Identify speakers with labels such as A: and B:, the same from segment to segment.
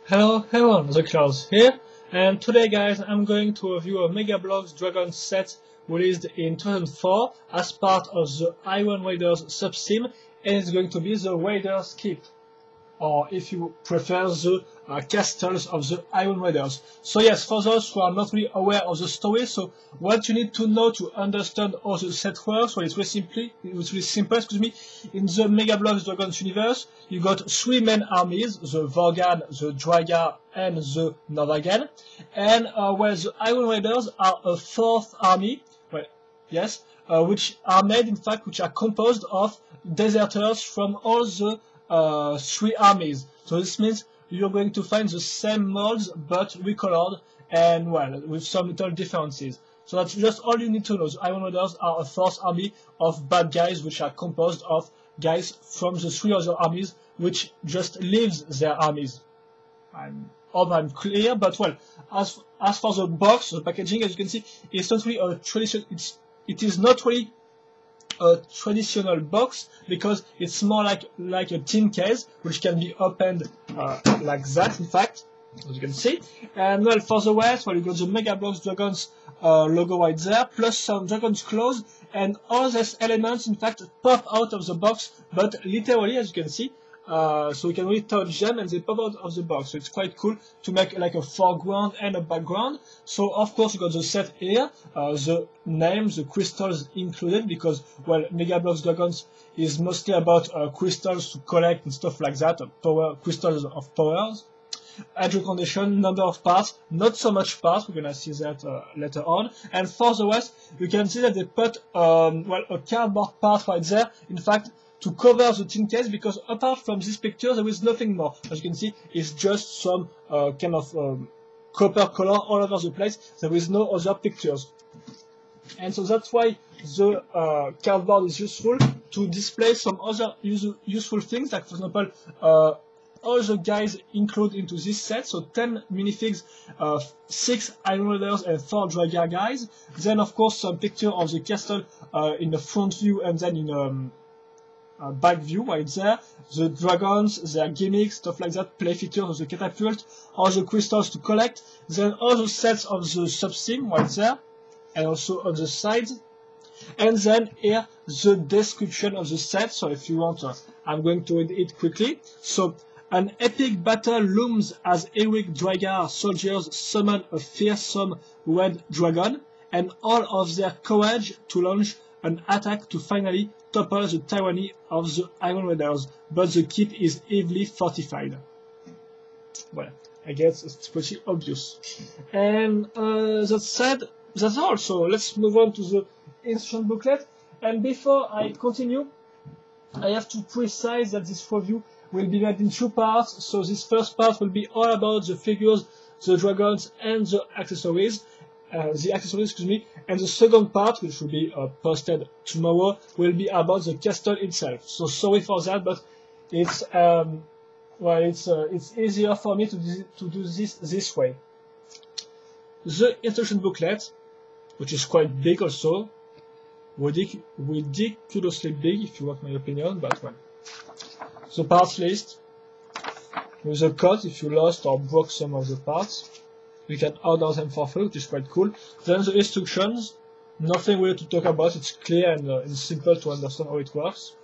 A: Hello everyone, the Klaus here, and today guys I'm going to review a Megabloks Dragon set released in 2004 as part of the Iron Raiders subsim, and it's going to be the Raiders Keep, or if you prefer the castles of the Iron Raiders. So yes, for those who are not really aware of the story, so what you need to know to understand how the set works, well it's really simple, in the Megabloks Dragons universe, you got three main armies, the Vorgan, the Draga, and the Norvagan, and well, the Iron Raiders are a fourth army, well, yes, which are made, in fact, which are composed of deserters from all the three armies. So this means you're going to find the same molds but recolored and well with some little differences. So that's just all you need to know. The Iron Raiders are a fourth army of bad guys which are composed of guys from the three other armies which just leaves their armies. I hope I'm clear, but well, as for the box, the packaging, as you can see, it's not really a tradition. It is not really a traditional box because it's more like a tin case which can be opened like that, in fact, as you can see. And well, for the rest, well, you got the Megabloks Dragons logo right there, plus some Dragons claws, and all these elements, in fact, pop out of the box, but literally, as you can see. So you can really touch them and they pop out of the box. So it's quite cool to make like a foreground and a background. So of course you got the set here, the names, the crystals included, because well, Megabloks Dragons is mostly about crystals to collect and stuff like that, crystals of powers. Edge condition, number of parts, not so much parts, we're gonna see that later on. And for the rest, you can see that they put well, a cardboard part right there, in fact, to cover the tin case, because apart from this picture there is nothing more. As you can see, it's just some kind of copper color all over the place. There is no other pictures, and so that's why the cardboard is useful to display some other useful things, like for example all the guys included into this set, so 10 minifigs, 6 Iron Raiders and 4 Draga guys. Then of course some picture of the castle in the front view, and then in back view right there, the dragons, their gimmicks, stuff like that, play features of the catapult, all the crystals to collect, then all the sets of the subsim right there, and also on the sides, and then here the description of the set. So if you want, I'm going to read it quickly. So an epic battle looms as heroic Draga soldiers summon a fearsome red dragon and all of their courage to launch an attack to finally topple the tyranny of the Iron Raiders, but the keep is heavily fortified. Well, I guess it's pretty obvious. And that said, that's all. So let's move on to the instruction booklet. And before I continue, I have to precise that this review will be made in two parts. So this first part will be all about the figures, the dragons, and the accessories. And the second part, which will be posted tomorrow, will be about the castle itself. So sorry for that, but it's well, it's easier for me to do this way. The instruction booklet, which is quite big also, ridiculously big if you want my opinion, but well. The parts list with a code if you lost or broke some of the parts. You can order them for free, which is quite cool. Then the instructions, nothing really to talk about, it's clear and simple to understand how it works.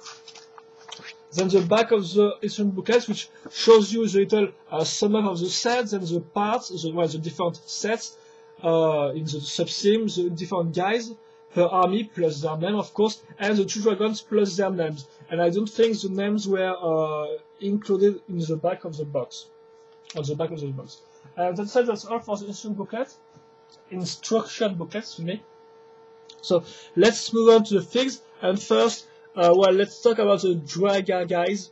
A: Then the back of the instruction booklet, which shows you the little summary of the sets and the parts, the different sets in the subsim, the different guys per army plus their name, of course, and the two dragons plus their names. And I don't think the names were included in the back of the box. On the back of the box. That's all for the instruction booklet, excuse me. So let's move on to the figs, and first, well, let's talk about the Draga guys,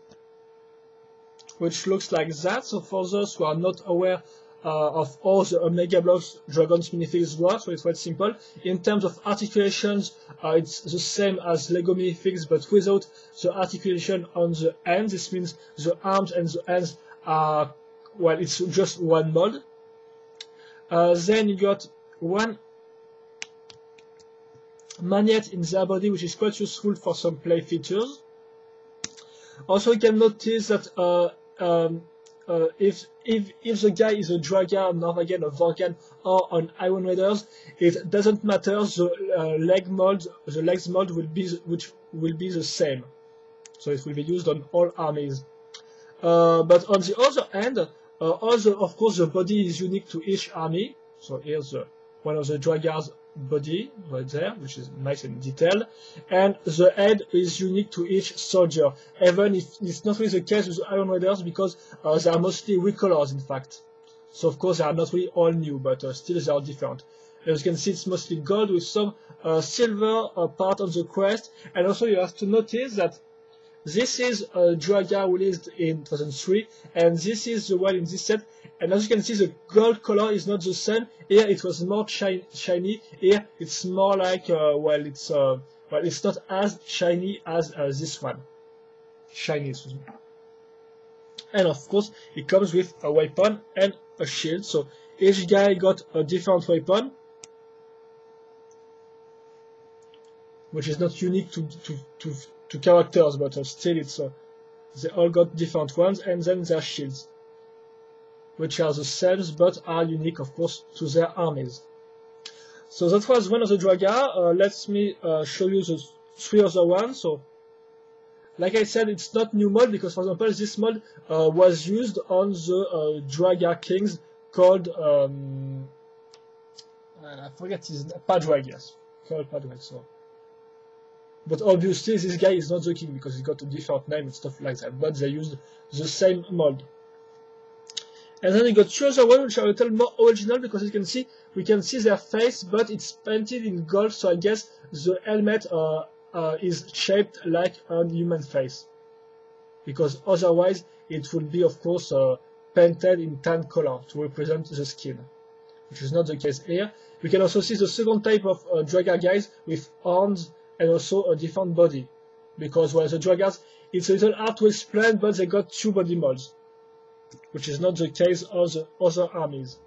A: which looks like that. So for those who are not aware of all the Megabloks Dragons minifigs work, so it's quite simple. In terms of articulations, it's the same as Lego minifigs, but without the articulation on the ends. This means the arms and the ends are, well, it's just one mold. Then you got one magnet in their body, which is quite useful for some play features. Also, you can notice that if the guy is a Draga, Norwegian, or Vorgan, or on Iron Raiders, it doesn't matter. The legs mold will be the same, so it will be used on all armies. But on the other hand, of course, the body is unique to each army. So here's one of the Draga's body right there, which is nice and detailed, and the head is unique to each soldier, even if it's not really the case with the Iron Raiders, because they are mostly recolors, in fact. So of course they are not really all new, but still they are different. As you can see, it's mostly gold with some silver part on the crest, and also you have to notice that this is a Draga released in 2003, and this is the one in this set. And as you can see, the gold color is not the same. Here it was more shiny. Here it's more like it's not as shiny as this one. Shiny, excuse me. And of course, it comes with a weapon and a shield. So each guy got a different weapon, which is not unique to characters, but still they all got different ones, and then their shields, which are the same but are unique, of course, to their armies. So that was one of the Draga. Let me show you the three other ones. So, like I said, it's not new mod because, for example, this mod was used on the Draga kings called I forget his name, Padraig, yes, called Padraig. So. But obviously this guy is not the king because he got a different name and stuff like that, but they used the same mold. And then you got two other ones which are a little more original because we can see their face, but it's painted in gold, so I guess the helmet is shaped like a human face. Because otherwise it would be, of course, painted in tan color to represent the skin, which is not the case here. We can also see the second type of Draga guys with horns and also a different body, because the Dragas, it's a little hard to explain, but they got two body molds, which is not the case of the other armies.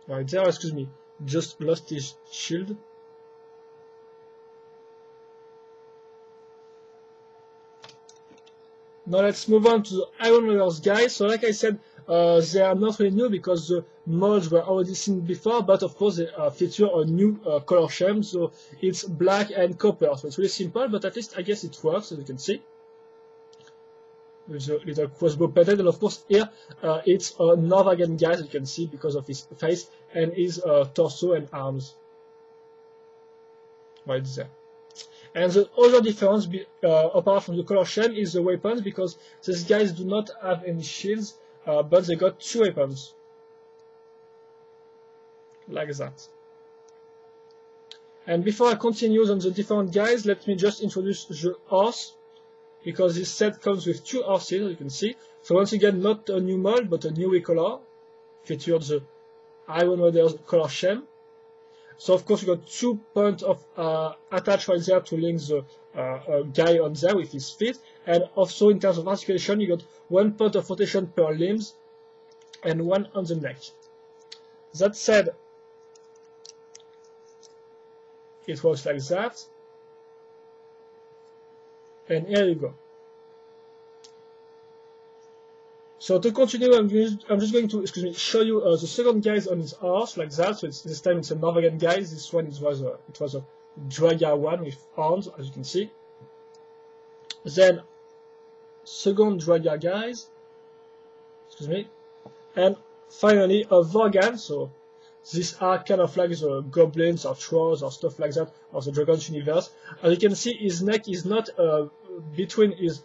A: Right there, excuse me, just lost his shield. Now let's move on to the Iron Raiders guys. So like I said, they are not really new because the molds were already seen before, but of course they feature a new color scheme. So it's black and copper, so it's really simple, but at least I guess it works, as you can see. With a little crossbow painted, and of course here it's a Norwegian guy, as you can see, because of his face and his torso and arms. Right there. And the other difference, apart from the color scheme, is the weapons, because these guys do not have any shields, but they got two weapons. Like that. And before I continue on the different guys, let me just introduce the horse, because this set comes with two horses, as you can see. So once again, not a new mold, but a new recolor, featured the Iron Raiders color scheme. So of course you got 2 points of attach right there to link the guy on there with his feet, and also in terms of articulation you got 1 point of rotation per limbs and 1 on the neck. That said, it works like that, and here you go. So to continue, I'm just going to show you the second guy on his horse, like that. So this time it's a Norwegian guy. This one it was a Draga one with horns, as you can see. Then second Draga guys, excuse me, and finally a Vorgan. So these are kind of like the goblins or trolls or stuff like that of the Dragon's universe. As you can see, his neck is not between his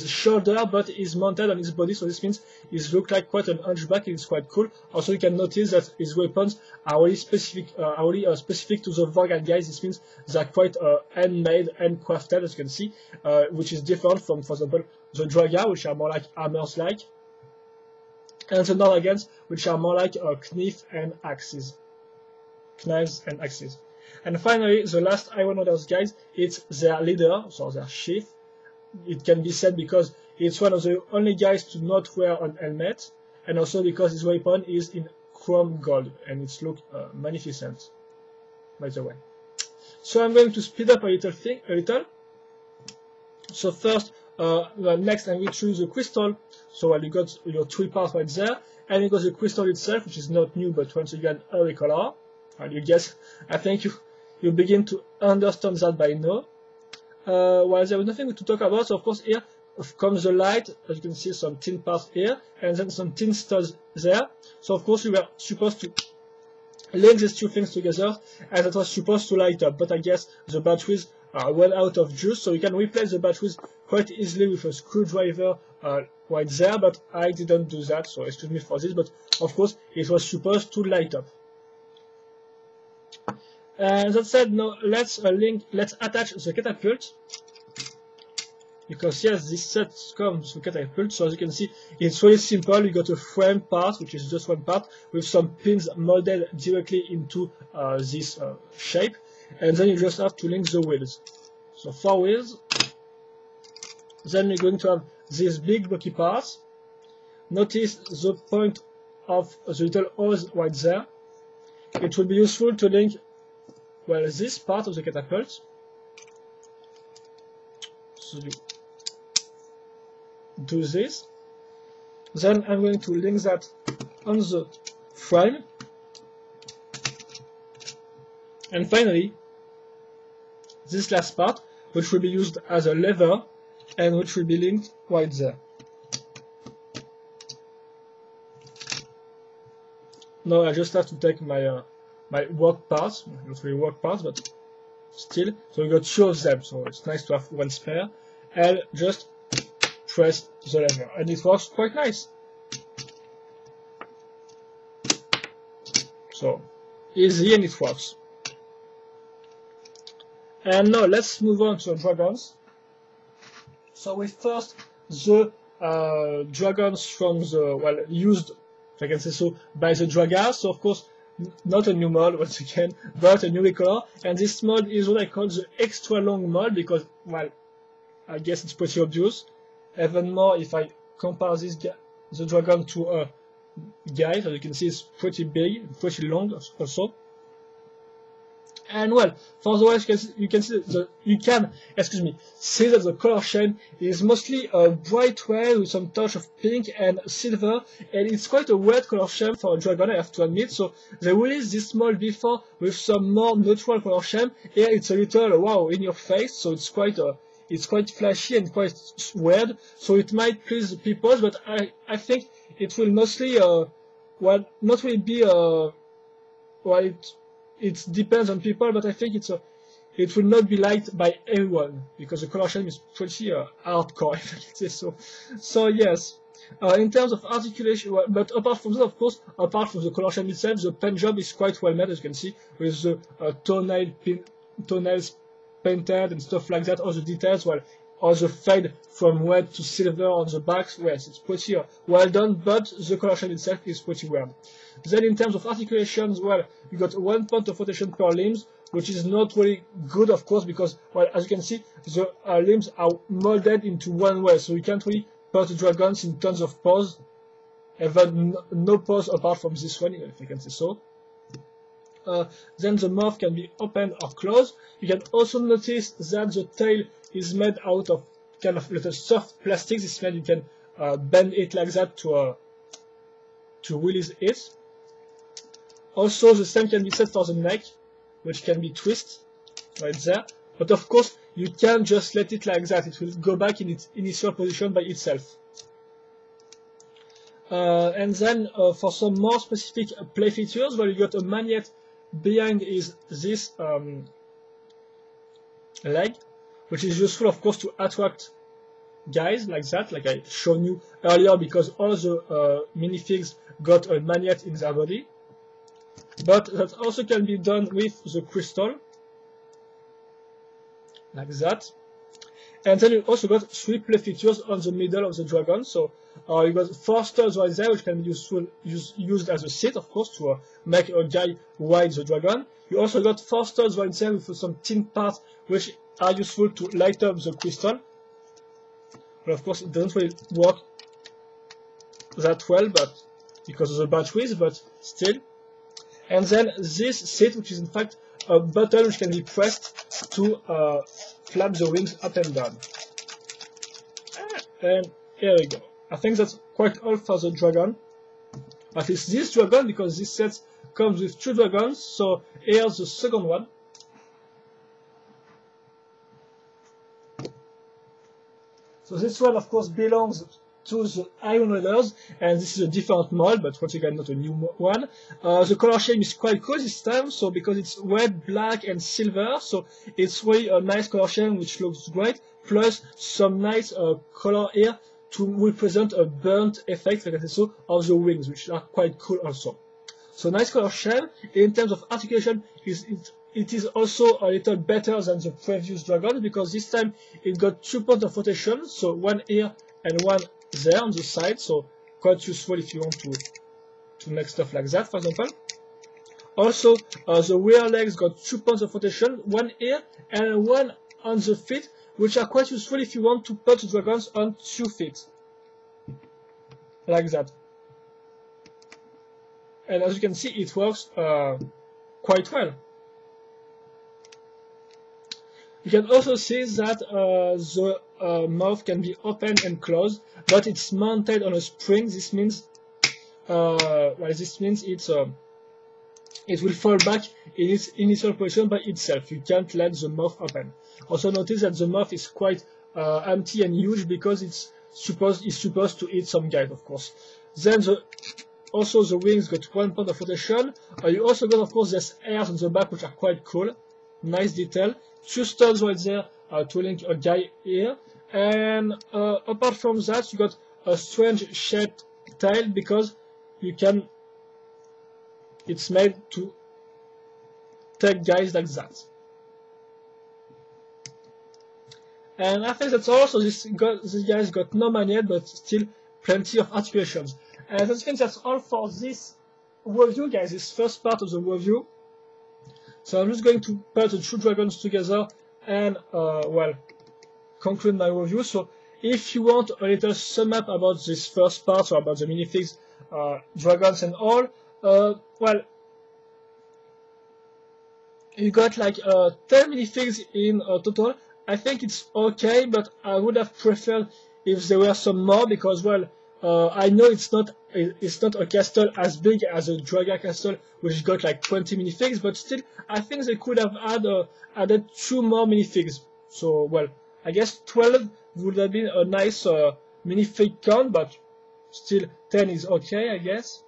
A: shoulder, but is mounted on his body, so this means he looks like quite an hunchback, and it's quite cool. Also, you can notice that his weapons are really specific to the Vorgan guys. This means they're quite handmade and crafted, as you can see, which is different from, for example, the Draga, which are more like hammers-like, and the Norwegians, which are more like knives and axes. And finally, the last Iron Raiders guys, it's their leader, so their chief. It can be said because it's one of the only guys to not wear an helmet, and also because his weapon is in chrome gold, and it's look magnificent, by the way. So I'm going to speed up a little. So first, next I'm going to choose the crystal. So you got your 3 parts right there, and you got the crystal itself, which is not new, but once again Auricolor. And you guess, I think you begin to understand that by now. While there was nothing to talk about, so of course here comes the light. As you can see, some thin parts here, and then some thin studs there. So of course we were supposed to link these two things together, and that was supposed to light up, but I guess the batteries went out of juice, so you can replace the batteries quite easily with a screwdriver right there, but I didn't do that, so excuse me for this, but of course it was supposed to light up. And that said, now let's attach the catapult, because yes, this set comes with catapult. So as you can see, it's really simple. You got a frame part, which is just one part, with some pins molded directly into this shape, and then you just have to link the wheels. So 4 wheels. Then you're going to have these big blocky parts. Notice the point of the little hose right there. It will be useful to link, well, this part of the catapult. So you do this. Then I'm going to link that on the frame. And finally, this last part, which will be used as a lever and which will be linked right there. Now I just have to take my my work parts, not really work parts, but still. So we got 2 of them, so it's nice to have 1 spare, and just press the lever, and it works quite nice. So easy, and it works. And now let's move on to the dragons. So with first the dragons from the, well, used, if I can say so, by the draggers. So of course, not a new mold once again, but a new recolor. And this mold is what I call the extra long mold because, well, I guess it's pretty obvious. Even more if I compare this guy, the dragon, to a guy. As you can see, it's pretty big, pretty long also. And well, for the rest, you can see that see that the color scheme is mostly a bright red with some touch of pink and silver, and it's quite a weird color scheme for a dragon, I have to admit. So they released this mold before with some more neutral color scheme. Here it's a little wow in your face, so it's quite flashy and quite weird. So it might please people, but I think it will mostly well, not really be well, it depends on people, but I think it will not be liked by everyone because the color scheme is pretty hardcore, if I can say so. So yes, in terms of articulation, well, but apart from that, of course, apart from the color scheme itself, the pen job is quite well made, as you can see, with the toenails painted and stuff like that. All the details, well, all the fade from red to silver on the back. Yes, it's pretty well done, but the color scheme itself is pretty weird. Then in terms of articulations, well, you got 1 point of rotation per limbs, which is not really good, of course, because, well, as you can see, the limbs are molded into one way, so you can't really put the dragons in tons of pose, even no pose apart from this one, if I can say so. Then the mouth can be opened or closed. You can also notice that the tail is made out of kind of little soft plastic. This means you can bend it like that to release it. Also, the same can be said for the neck, which can be twisted right there. But of course, you can't just let it like that. It will go back in its initial position by itself. And then for some more specific play features, well, you got a magnet behind this leg, which is useful, of course, to attract guys like that, like I showed you earlier, because all the minifigs got a magnet in their body. But that also can be done with the crystal, like that. And then you also got 3 play features on the middle of the dragon. So you got 4 studs right there, which can be used as a seat, of course, to make a guy ride the dragon. You also got 4 studs right there with some thin parts, which are useful to light up the crystal. But of course, it doesn't really work that well, but because of the batteries, but still. And then this seat, which is in fact a button which can be pressed to flap the wings up and down. And here we go. I think that's quite all for the dragon. At least this dragon, because this set comes with 2 dragons. So here's the second one. So this one, of course, belongs to the Iron Raiders, and this is a different mold, but once again, not a new one. The color scheme is quite cool this time, so because it's red, black, and silver, so it's really a nice color scheme which looks great, plus some nice color here to represent a burnt effect, like I said, so, of the wings, which are quite cool also. So nice color scheme. In terms of articulation, it is also a little better than the previous dragon, because this time it got 2 points of rotation, so one here and one there on the side, so quite useful if you want to make stuff like that, for example. Also, the rear legs got 2 points of rotation, one here and one on the feet, which are quite useful if you want to put the dragons on 2 feet, like that. And as you can see, it works quite well. You can also see that the mouth can be opened and closed, but it's mounted on a spring. This means, it will fall back in its initial position by itself. You can't let the mouth open. Also notice that the mouth is quite empty and huge because it's supposed to eat some guys, of course. Then also the wings got 1 point of rotation. You also got, of course, there's hairs on the back which are quite cool. Nice detail. 2 studs right there to link a guy here. And apart from that, you got a strange shaped tail because it's made to take guys like that. And I think that's all. So this guys got no man yet, but still plenty of articulations. And I think that's all for this review, guys, this first part of the review. So I'm just going to put the 2 dragons together and, well, conclude my review. So if you want a little sum up about this first part, or about the minifigs, dragons and all, well, you got like 10 minifigs in total. I think it's okay, but I would have preferred if there were some more, because, well, I know it's not a castle as big as a Draga castle, which got like 20 minifigs, but still, I think they could have added 2 more minifigs. So, well, I guess 12 would have been a nice minifig count, but still 10 is okay, I guess.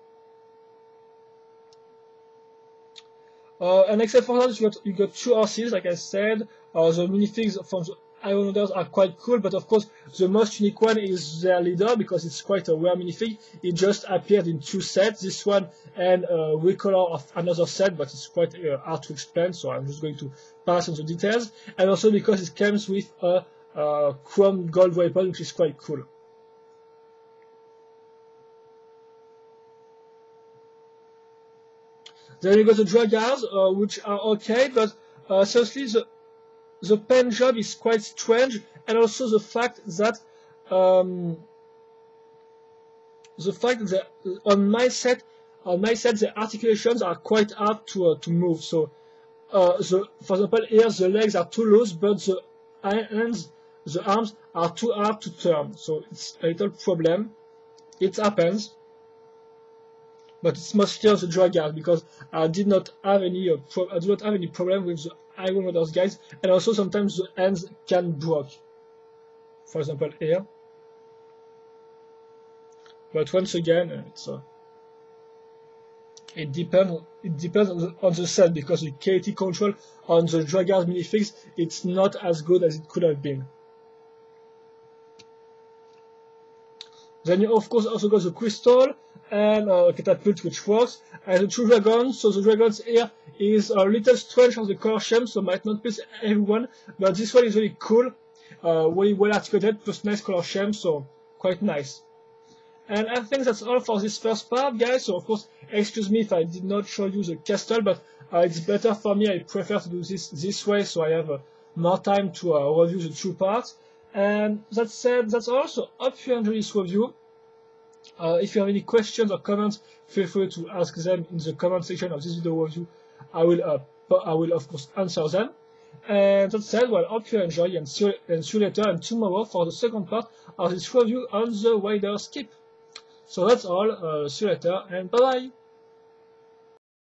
A: And except for that, you got 2 horses, like I said. The minifigs from the Iron Raiders are quite cool, but of course the most unique one is their leader, because it's quite a rare minifig. It just appeared in 2 sets, this one and a recolor of another set, but it's quite hard to explain, so I'm just going to pass on the details. And also because it comes with a chrome gold weapon, which is quite cool. Then you got the Dragas, which are okay, but seriously, the pen job is quite strange, and also the fact that on my set the articulations are quite hard to move. So, for example, here the legs are too loose, but the hands, the arms are too hard to turn. So it's a little problem. It happens. But it's mostly on the Dragas, because I do not have any problem with the Iron Raiders guys, and also sometimes the hands can break. For example, here. But once again, it depends on the set, because the KT control on the Dragas minifigs, it's not as good as it could have been. Then you of course also got the crystal and a catapult which works, and the 2 dragons. So the dragons here is a little strange on the color scheme, so might not please everyone, but this one is really cool, really well articulated, plus nice color scheme, so quite nice. And I think that's all for this first part, guys. So of course, excuse me if I did not show you the castle, but it's better for me. I prefer to do this way, so I have more time to review the 2 parts. And that said, that's all. So hope you enjoyed this review. If you have any questions or comments, feel free to ask them in the comment section of this video review. I will of course answer them. And that said, well, hope you enjoy, and see you later and tomorrow for the second part of this review on the Wader Skip. So that's all. See you later, and bye bye.